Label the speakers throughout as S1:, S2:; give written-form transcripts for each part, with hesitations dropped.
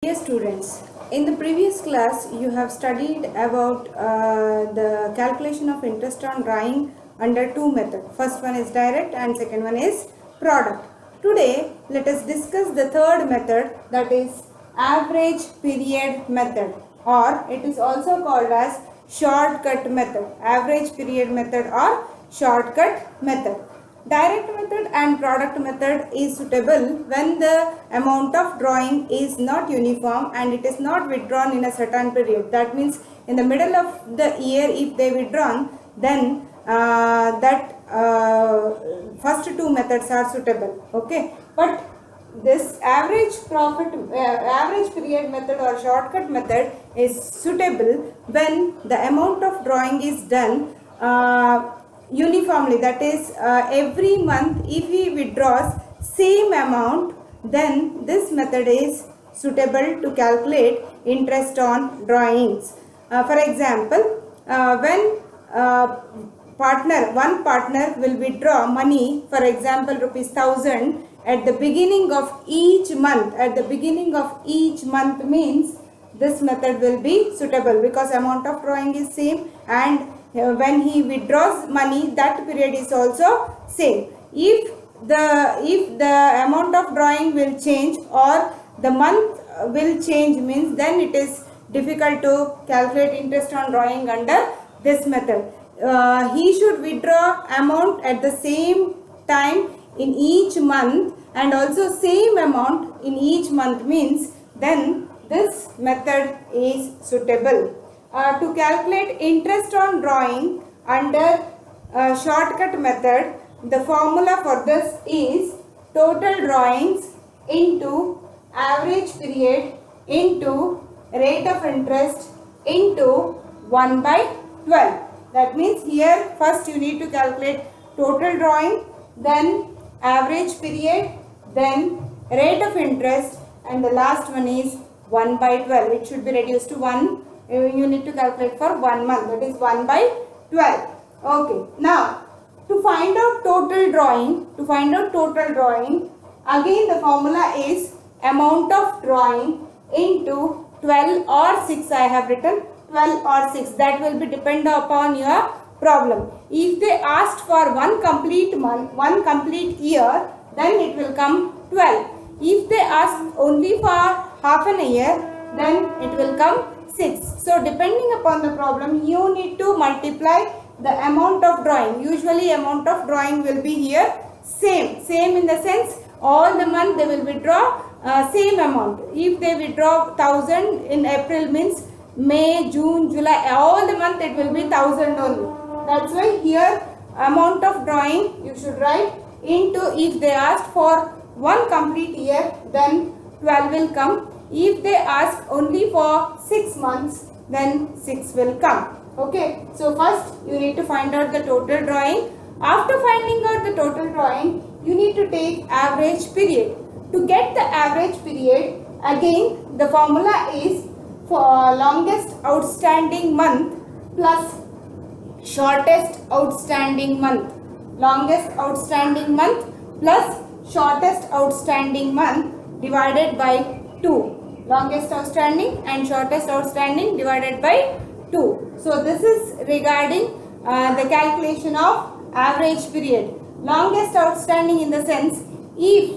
S1: Dear students, in the previous class you have studied about the calculation of interest on drawing under two methods. First one is direct and second one is product. Today let us discuss the third method, that is average period method, or it is also called as shortcut method. Average period method or shortcut method. Direct method and product method is suitable when the amount of drawing is not uniform and it is not withdrawn in a certain period. That means in the middle of the year if they withdrawn, then first two methods are suitable. Okay, but this average period method or shortcut method is suitable when the amount of drawing is done uniformly, that is every month if he withdraws same amount, then this method is suitable to calculate interest on drawings. For example, when one partner will withdraw money, for example rupees 1000 at the beginning of each month, means this method will be suitable because amount of drawing is same, and when he withdraws money that period is also same. If the amount of drawing will change or the month will change, means then it is difficult to calculate interest on drawing under this method. He should withdraw amount at the same time in each month and also same amount in each month, means then this method is suitable. To calculate interest on drawing under shortcut method, the formula for this is total drawings into average period into rate of interest into 1 by 12. That means here first you need to calculate total drawing, then average period, then rate of interest, and the last one is 1 by 12. It should be reduced to 1. You need to calculate for 1 month, that is 1 by 12. Okay, now to find out total drawing, again the formula is amount of drawing into 12 or 6. I have written 12 or 6. That will be depend upon your problem. If they asked for one complete month, one complete year, then it will come 12. If they ask only for half an year, then it will come 6. So depending upon the problem, you need to multiply the amount of drawing. Usually amount of drawing will be here same in the sense all the month they will withdraw same amount. If they withdraw 1000 in April, means May, June, July, all the month it will be 1000 only. That's why here amount of drawing you should write into, if they asked for one complete year, then 12 will come. If they ask only for 6 months, then 6 will come. Okay, so first you need to find out the total drawing. After finding out the total drawing, you need to take average period. To get the average period, again the formula is for longest outstanding month plus shortest outstanding month. Longest outstanding month plus shortest outstanding month divided by 2. Longest outstanding and shortest outstanding divided by 2. So this is regarding the calculation of average period. Longest outstanding in the sense, if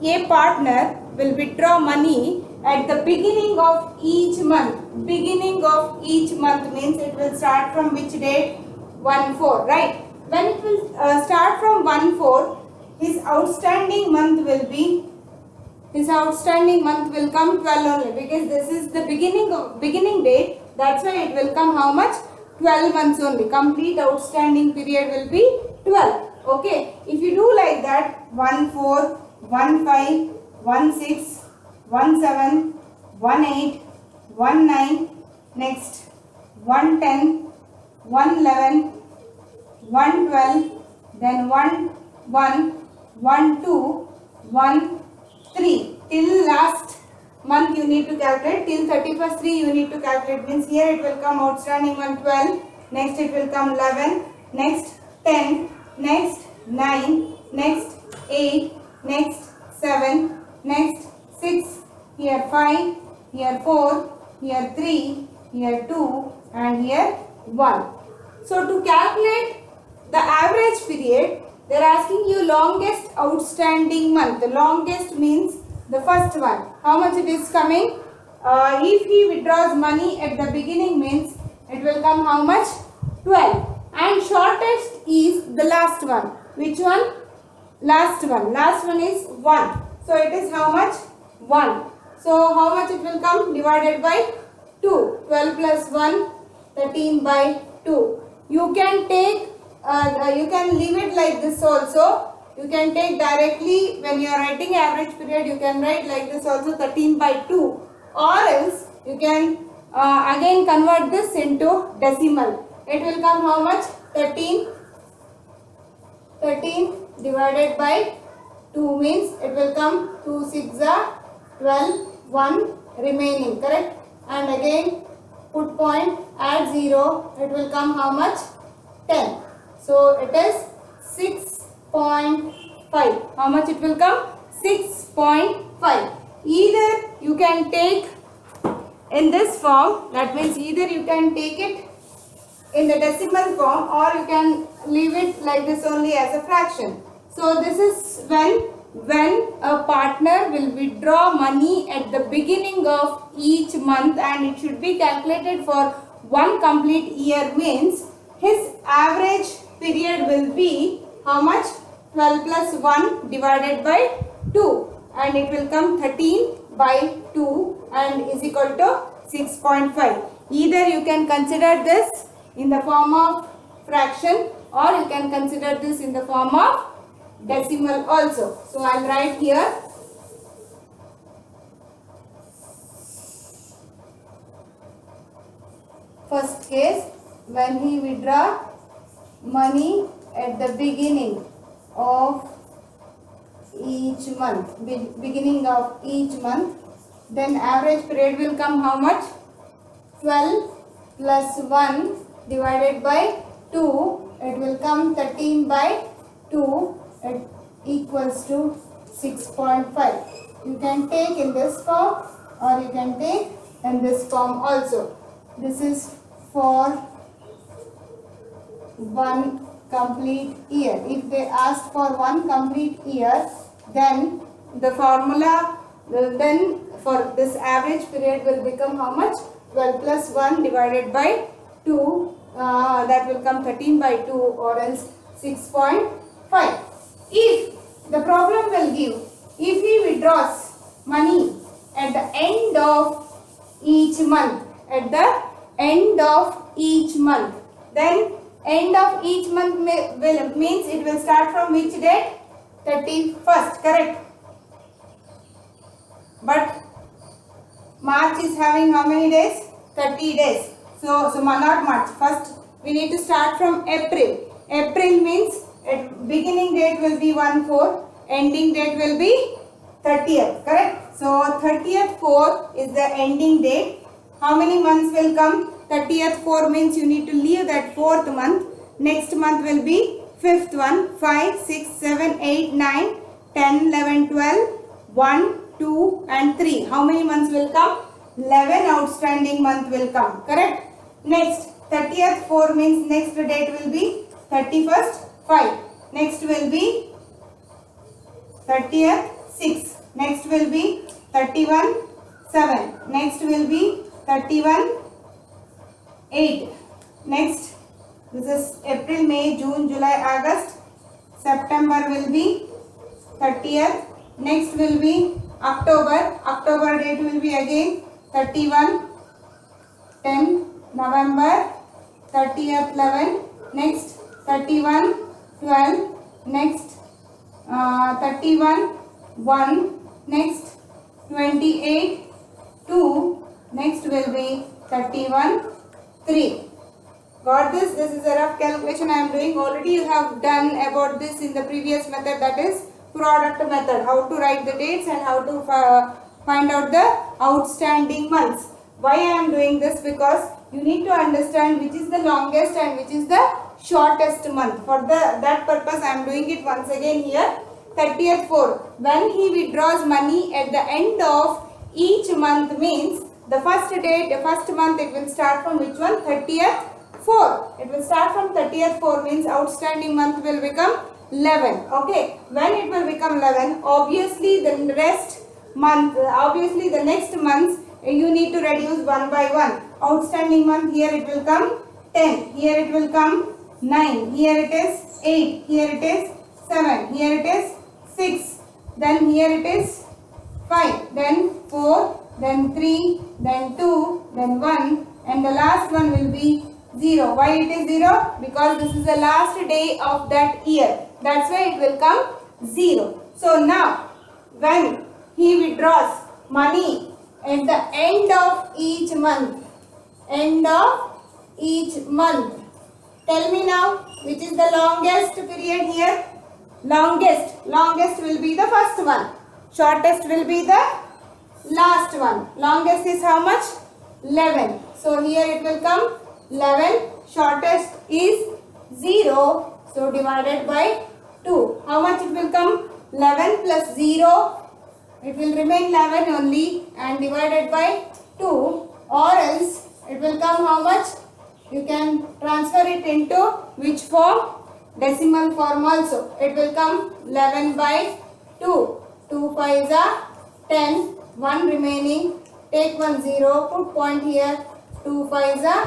S1: a partner will withdraw money at the beginning of each month. Beginning of each month means it will start from which date? 1/4, right? When it will start from 1/4, his outstanding month will come 12 only, because this is the beginning date. That's why it will come how much? 12 months only. Complete outstanding period will be 12. Okay, if you do like that, 1/4, 1/5, 1/6, 1/7, 1/8, 1/9, next 1/10, 1/11, 1/12, then 1/1, 1/2, 1/3. Till last month you need to calculate. Till 31st 3 you need to calculate. Means here it will come outstanding month 12. Next it will come 11. Next 10. Next 9. Next 8. Next 7. Next 6. Here 5. here 4, here 3, here 2 and here 1. So to calculate the average period, they are asking you longest outstanding month. The longest means the first one. How much it is coming? If he withdraws money at the beginning means it will come how much? 12. And shortest is the last one. Which one? Last one. Last one is 1. So it is how much? 1. So how much it will come? Divided by 2. 12 plus 1, 13 by 2. You can take, you can leave it like this also. You can take directly when you are writing average period, you can write like this also 13 by 2. Or else you can again convert this into decimal. It will come how much? 13 divided by 2 means it will come 2 6 are 12, 1 remaining, correct? And again put point, add 0, it will come how much? 10. So it is 6.5. How much it will come? 6.5. Either you can take in this form, that means either you can take it in the decimal form or you can leave it like this only as a fraction. So this is when a partner will withdraw money at the beginning of each month and it should be calculated for one complete year means his average period will be how much? 12 plus 1 divided by 2 and it will come 13 by 2 and is equal to 6.5. Either you can consider this in the form of fraction or you can consider this in the form of decimal also. So I will write here first case, when he withdraw money at the beginning of each month, then average period will come how much? 12 plus 1 divided by 2, it will come 13 by 2, it equals to 6.5. You can take in this form or you can take in this form also. This is for one complete year. If they ask for one complete year, then the formula then for this average period will become how much? 12 plus 1 divided by 2, that will come 13 by 2 or else 6.5. If the problem will give, if he withdraws money at the end of each month, then end of each month means it will start from which date? 31st, correct? But March is having how many days? 30 days. So not March. First we need to start from April. April means beginning date will be 1/4, ending date will be 30th, correct? So 30th 4 is the ending date. How many months will come? 30th 4 means you need to leave that 4th month. Next month will be 5th one, 5, 6, 7, 8, 9, 10, 11, 12, 1, 2 and 3. How many months will come? 11 outstanding month will come, correct? Next 30th 4 means next date will be 31st 5. Next will be 30th 6. Next will be 31 7. Next will be 31 8. Next, this is April, May, June, July, August. September will be 30th. Next will be October. October date will be again 31 10. November 30th 11. Next 31 12. Next 31 1. Next 28 2. Next will be 31 3. Got this? This is a rough calculation I am doing. Already you have done about this in the previous method, that is product method. How to write the dates and how to find out the outstanding months. Why I am doing this? Because you need to understand which is the longest and which is the shortest month. For that purpose I am doing it once again here. 30th 4. When he withdraws money at the end of each month means the first date, the first month, it will start from which one? 30th 4. It will start from 30th 4 means outstanding month will become 11. Okay. When it will become 11, obviously the rest month, obviously the next months you need to reduce one by one. Outstanding month, here it will come 10. Here it will come 9. Here it is 8. Here it is 7. Here it is 6. Then here it is 5. Then 4. Then 3. Then 2. Then 1. And the last one will be 0. Why it is 0? Because this is the last day of that year. That's why it will come 0. So now, when he withdraws money at the end of each month, tell me now, which is the longest period here? Longest will be the first one. Shortest will be the last one. Longest is how much? 11. So here it will come 11. Shortest is 0. So divided by 2. How much it will come? 11 plus 0. It will remain 11 only, and divided by 2. Or else it will come how much? You can transfer it into which form? Decimal form also. It will come 11 by 2. 2 5s are 10. 1 remaining. Take 1 0. Put point here. 2 5s are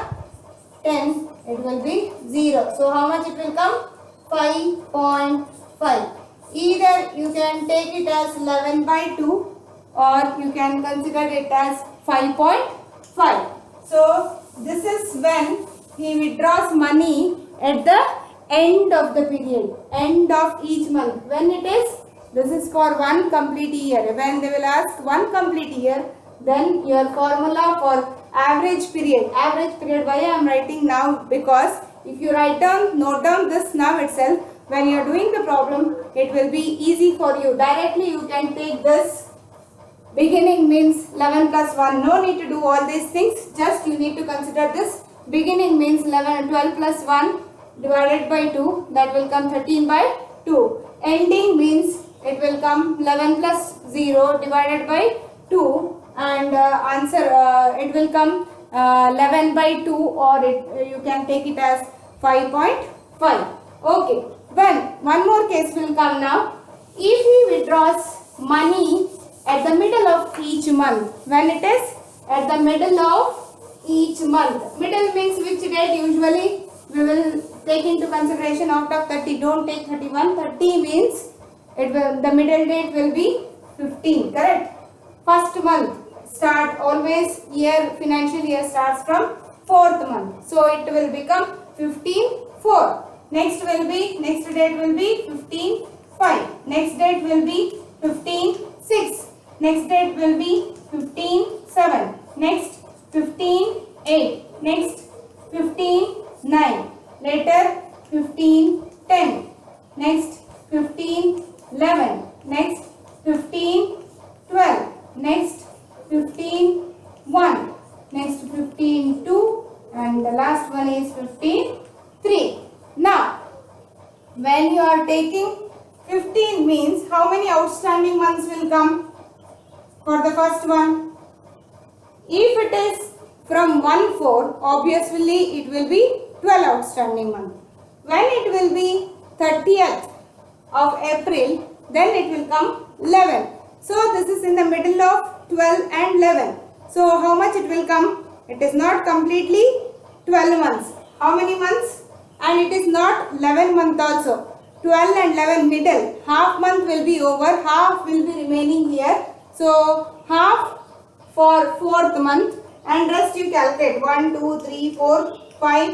S1: 10. It will be 0. So how much it will come? 5.5. Either you can take it as 11 by 2 or you can consider it as 5.5. So this is when he withdraws money at the end of the period, end of each month. When it is, this is for one complete year. When they will ask one complete year, then your formula for average period, why I am writing now? Because if you write down, note down this now itself, when you are doing the problem, it will be easy for you. Directly you can take this. Beginning means 11 plus 1. No need to do all these things. Just you need to consider this. Beginning means 12 plus 1 divided by 2. That will come 13 by 2. Ending means it will come 11 plus 0 divided by 2. And it will come 11 by 2, or you can take it as 5.5. Okay. When one more case will come now. If he withdraws money at the middle of each month, when it is at the middle of each month, middle means which date usually we will take into consideration out of 30. Don't take 31. 30 means the middle date will be 15. Correct? First month start always financial year starts from 4th month. So it will become 15/4. Next date will be 15/5. Next date will be 15/6. Next date will be 15/7. Next 15/8. Next 15/9. Later 15/10. Next 15/11. Next 15/12. Next 15/1. Next 15/2. And the last one is 15/3. Now, when you are taking 15 means how many outstanding months will come for the first one? If it is from 1/4, obviously it will be 12 outstanding months. When it will be 30th of April, then it will come 11. So this is in the middle of 12 and 11. So how much it will come? It is not completely 12 months. How many months? And it is not 11 month also. 12 and 11 middle. Half month will be over. Half will be remaining here. So half for 4th month and rest you calculate. 1, 2, 3, 4, 5,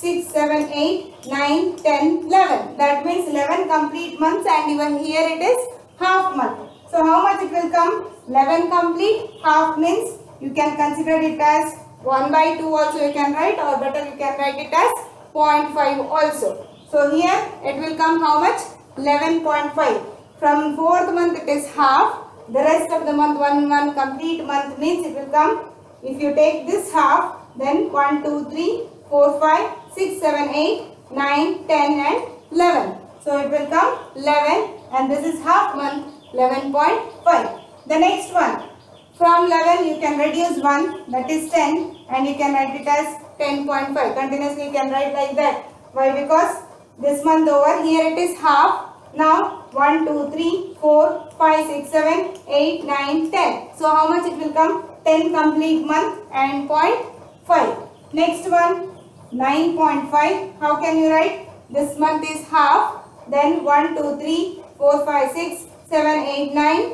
S1: 6, 7, 8, 9, 10, 11. That means 11 complete months, and even here it is half month. So how much it will come? 11 complete. Half means you can consider it as 1 by 2 also you can write, or better you can write it as 0.5 also. So here it will come how much? 11.5. From 4th month it is half. The rest of the month, one complete month means it will come. If you take this half, then 1, 2, 3, 4, 5, 6, 7, 8, 9, 10 and 11. So it will come 11, and this is half month 11.5. The next one, From 11 you can reduce 1, that is 10, and you can write it as 10.5. Continuously you can write like that. Why? Because this month over here it is half. Now 1, 2, 3, 4, 5, 6, 7, 8, 9, 10. So how much it will come? 10 complete month and 0.5. Next one, 9.5. How can you write? This month is half. Then 1, 2, 3, 4, 5, 6, 7, 8, 9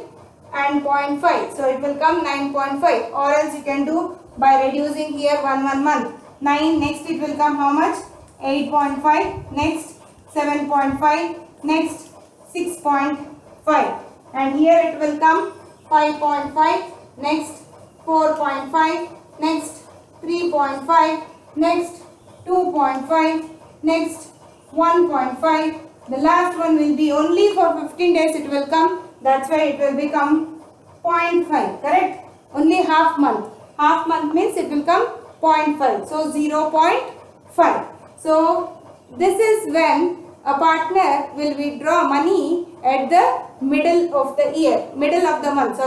S1: and 0.5. So it will come 9.5. Or else you can do by reducing here one month. 9. Next it will come how much? 8.5. Next 7.5. Next 6.5. And here it will come 5.5. Next 4.5. Next 3.5. Next 2.5. Next 1.5. The last one will be only for 15 days it will come. That's why it will become 0.5. Correct? Only half month. Half month means it will come 0.5. So 0.5. So this is when a partner will withdraw money at the middle of the year. Middle of the month.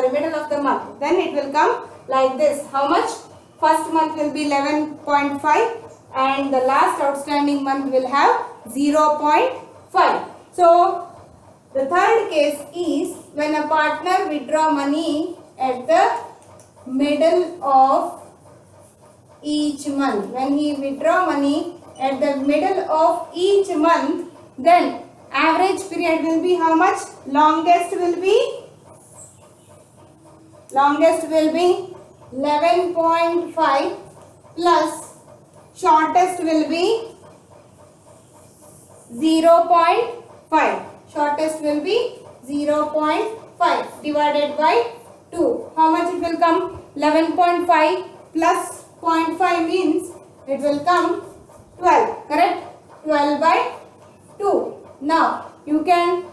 S1: Then it will come like this. How much? First month will be 11.5 and the last outstanding month will have 0.5. So the third case is when a partner withdraw money at the middle of each month. When he withdraw money at the middle of each month, then average period will be how much? Longest will be 11.5 plus shortest will be 0.5. Shortest will be 0.5 divided by 2. How much it will come? 11.5 plus 0.5 means it will come 12. Correct? 12 by 2. Now you can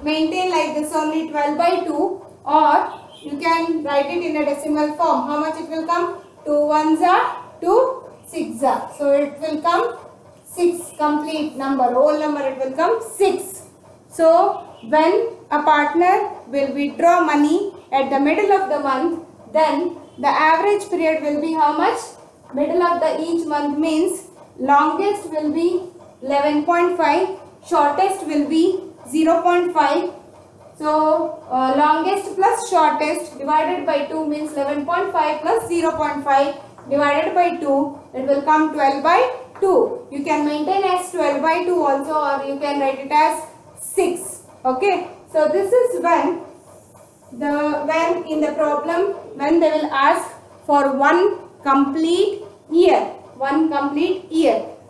S1: maintain like this only 12 by 2, or you can write it in a decimal form. How much it will come? 2 ones are 2 6 are. So it will come 6 complete number. Whole number it will come 6. So when a partner will withdraw money at the middle of the month, then the average period will be how much? Middle of the each month means longest will be 11.5, shortest will be 0.5. So longest plus shortest divided by 2 means 11.5 plus 0.5 divided by 2. It will come 12 by 2. You can maintain as 12 by 2 also, or you can write it as 6. Okay. So this is when in the problem when they will ask for one complete year.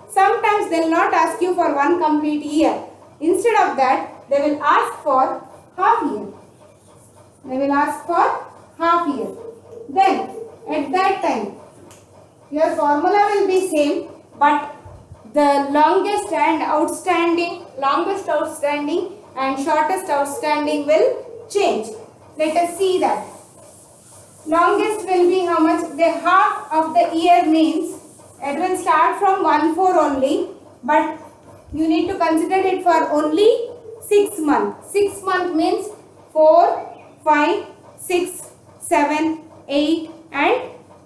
S1: Sometimes they will not ask you for one complete year. Instead of that, they will ask for half year. Then at that time your formula will be same, but the longest outstanding and shortest outstanding will change. Let us see that. Longest will be how much? The half of the year means it will start from 1/4 only, but you need to consider it for only 6 months. 6 months means 4, 5, 6, 7, 8 and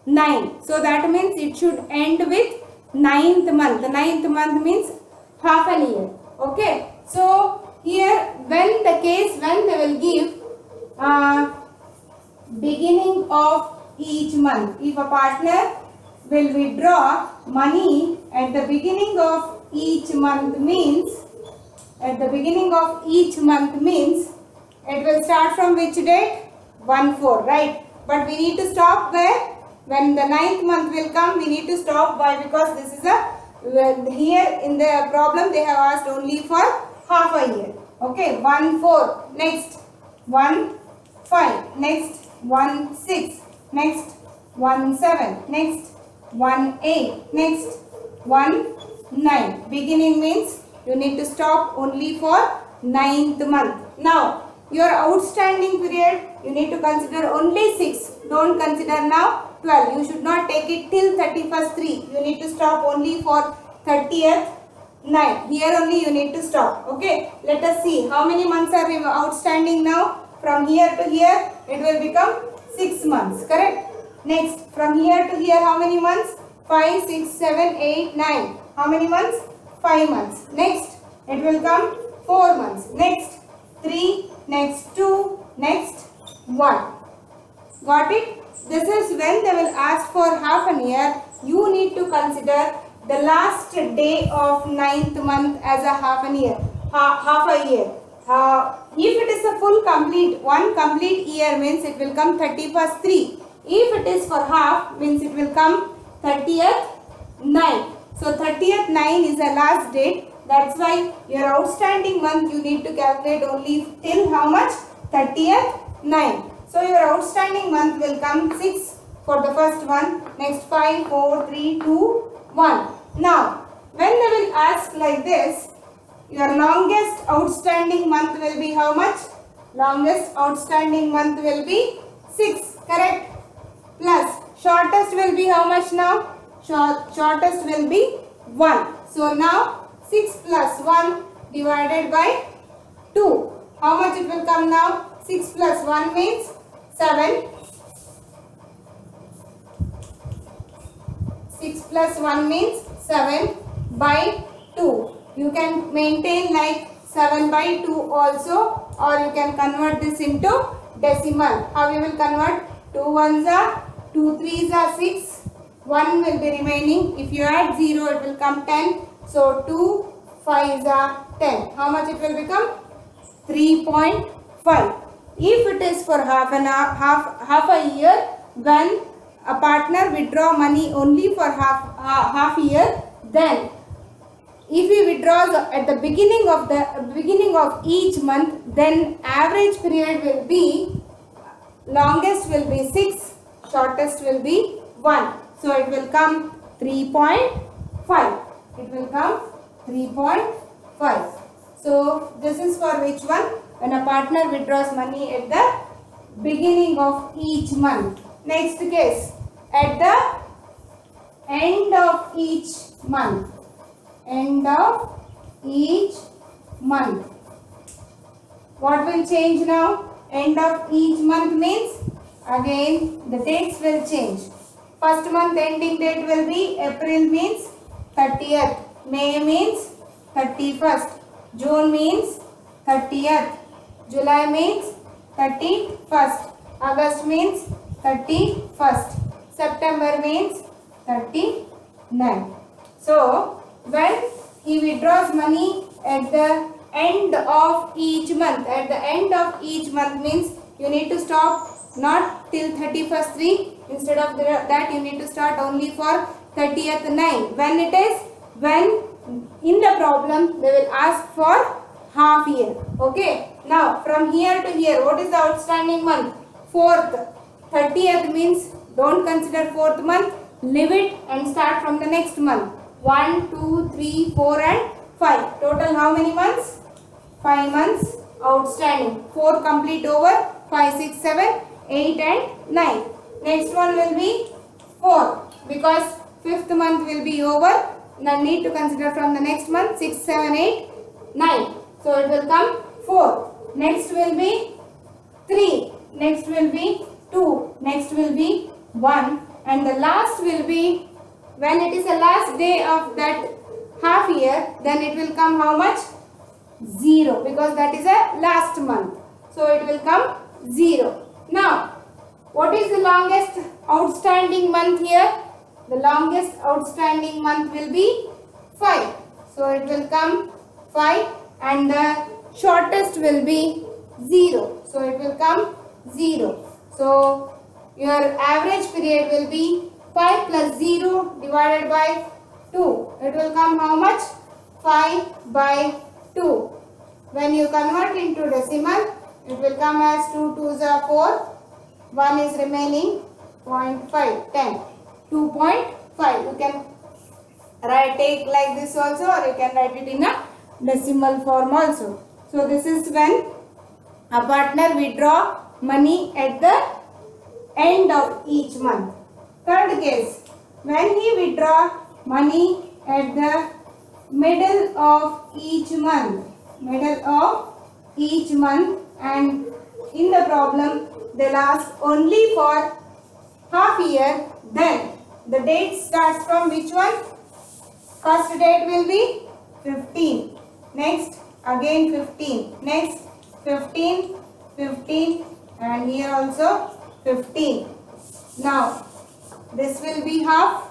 S1: 9. So that means it should end with 9th month. The 9th month means half an year. Okay. So here when they will give beginning of each month. If a partner will withdraw money at the beginning of each month means it will start from which date? 1/4, right? But we need to stop where? When the 9th month will come, we need to stop. Why? Because this is here in the problem they have asked only for half a year. Okay, 1/4. Next 1/5. Next 1/6. Next 1/7. Next 1/8. Next 1/9. Beginning means you need to stop only for 9th month. Now your outstanding period you need to consider only 6. Don't consider now 12. You should not take it till 31st 3. You need to stop only for 30th 9. Here only you need to stop. Okay. Let us see how many months are outstanding now. From here to here it will become 6 months, correct? Next, from here to here, how many months? 5, 6, 7, 8, 9. How many months? 5 months. Next, it will come 4 months. Next, 3, next 2, next 1. Got it? This is when they will ask for half an year. You need to consider the last day of 9th month as a half an year, half a year. If it is a full complete, one complete year means it will come 31st 3. If it is for half means it will come 30th 9. So 30th 9 is the last date. That's why your outstanding month you need to calculate only till how much? 30th 9. So your outstanding month will come 6 for the first one. Next 5, 4, 3, 2, 1. Now when they will ask like this, your longest outstanding month will be how much? Longest outstanding month will be 6, correct? Plus shortest will be how much now? Shortest will be 1. So now 6 plus 1 divided by 2. How much it will come now? 6 plus 1 means 7. 6 plus 1 means 7 by 2. You can maintain like 7 by 2 also, or you can convert this into decimal. How you will convert? 2 1s are 2 3s are 6. 1 will be remaining. If you add 0, it will come 10. So 2 5s are 10. How much it will become? 3.5. If it is for half a year, when a partner withdraw money only for half year, then if he withdraws at the beginning of each month, then average period will be, longest will be 6, shortest will be 1. So it will come 3.5. It will come 3.5. So this is for which one? When a partner withdraws money at the beginning of each month. Next case, at the end of each month. End of each month. What will change now? End of each month means again the dates will change. First month ending date will be April means 30th, May means 31st, June means 30th, July means 31st, August means 31st, September means 39. So when he withdraws money at the end of each month, means you need to stop not till 31st 3. Instead of that, you need to start only for 30th 9. When it is, when in the problem they will ask for half year. Okay. Now from here to here, what is the outstanding month? 4th. 30th means don't consider 4th month. Leave it and start from the next month. 1, 2, 3, 4 and 5. Total how many months? 5 months outstanding. 4 complete over. 5, 6, 7, 8 and 9. Next one will be 4 because 5th month will be over. Now need to consider from the next month 6, 7, 8, 9. So it will come 4. Next will be 3. Next will be 2. Next will be 1. And the last will be, when it is the last day of that half year, then it will come how much? 0, because that is a last month. So it will come 0. Now, what is the longest outstanding month here? The longest outstanding month will be 5. So it will come 5 and the shortest will be 0. So it will come 0. So your average period will be 5 plus 0 divided by 2. It will come how much? 5 by 2. When you convert into decimal, it will come as 2 2s are 4. 1 is remaining 0.5, 10. 2.5. You can take like this also, or you can write it in a decimal form also. So this is when a partner withdraw money at the end of each month. Third case, when he withdraw money at the middle of each month, and in the problem they'll ask only for half year, then the date starts from which one? First date will be 15. Next, again 15. Next, 15, 15, and here also 15. Now, this will be half.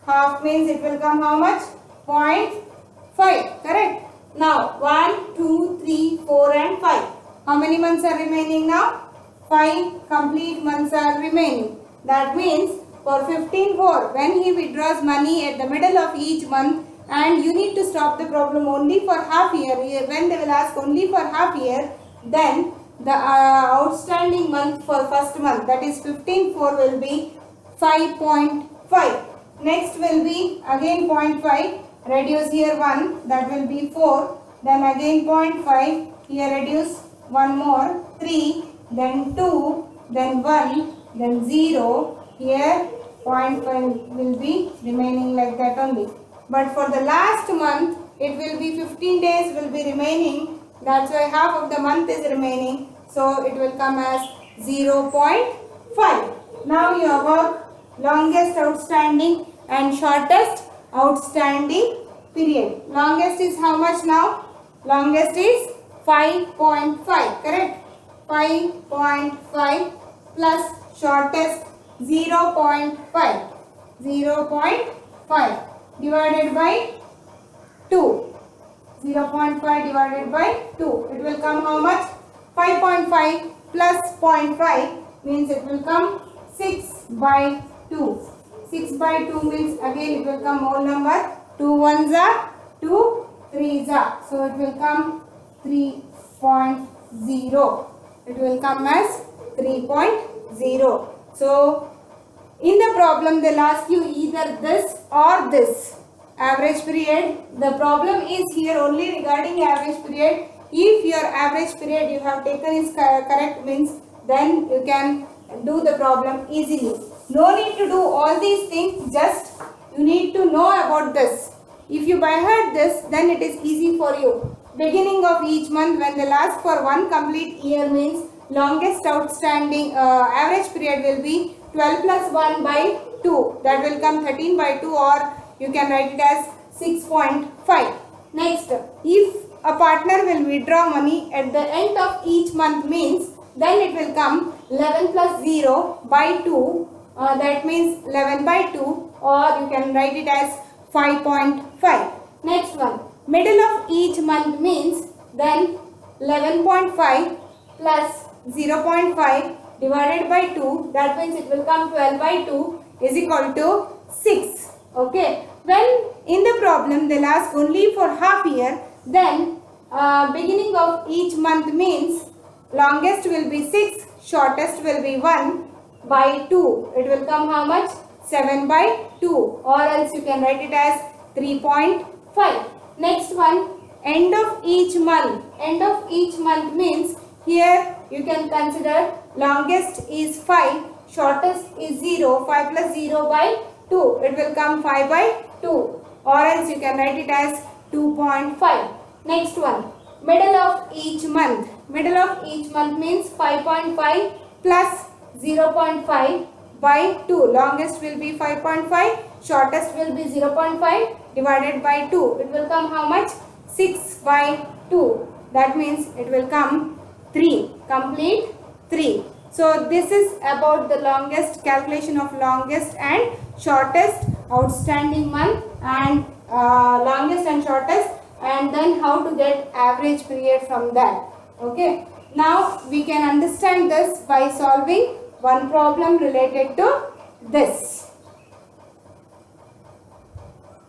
S1: Half means it will come how much? 0.5. Correct? Now, 1, 2, 3, 4 and 5. How many months are remaining now? 5 complete months are remaining. That means for 15/4, when he withdraws money at the middle of each month, and you need to stop the problem only for half year, when they will ask only for half year, then the outstanding month for first month, that is 15/4, will be 5.5. Next will be again 0.5, reduce here 1, that will be 4, then again 0.5, here reduce 1 more, 3, then 2, then 1, then 0, here 0.5 will be remaining like that only. But for the last month, it will be 15 days will be remaining. That's why half of the month is remaining. So it will come as 0.5. Now your work, longest outstanding and shortest outstanding period. Longest is how much now? Longest is 5.5. Correct? 5.5 plus shortest 0.5. 0.5 divided by 2. 0.5 divided by 2. It will come how much? 5.5 plus 0.5 means it will come 6 by 2. 6 by 2 means again it will come whole number. 2 ones are 2 3s are. So it will come 3.0. It will come as 3.0. So in the problem they'll ask you either this or this. Average period. The problem is here only regarding average period. If your average period you have taken is correct means then you can do the problem easily. No need to do all these things, just you need to know about this. If you by heart this, then it is easy for you. Beginning of each month when they'll ask for one complete year means longest outstanding average period will be 12 plus 1 by 2. That will come 13 by 2, or you can write it as 6.5. Next, if a partner will withdraw money at the end of each month means then it will come 11 plus 0 by 2. That means 11 by 2, or you can write it as 5.5. Next one, middle of each month means then 11.5 plus 0.5 divided by 2, that means it will come 12 by 2 is equal to 6. Okay, when in the problem they'll ask only for half year, then beginning of each month means longest will be 6, shortest will be 1 by 2. It will come how much? 7 by 2, or else you can write it as 3.5. Next one, end of each month. End of each month means here you can consider longest is 5, shortest is 0, 5 plus 0 by 2. It will come 5 by 2, or else you can write it as 2.5. Next one, middle of each month. Middle of each month means 5.5 plus 0.5 by 2. Longest will be 5.5, shortest will be 0.5 divided by 2. It will come how much? 6 by 2. That means it will come 3. Complete 3. So this is about the longest, calculation of longest and shortest outstanding month, and longest and shortest, and then how to get average period from that. Okay. Now we can understand this by solving one problem related to this.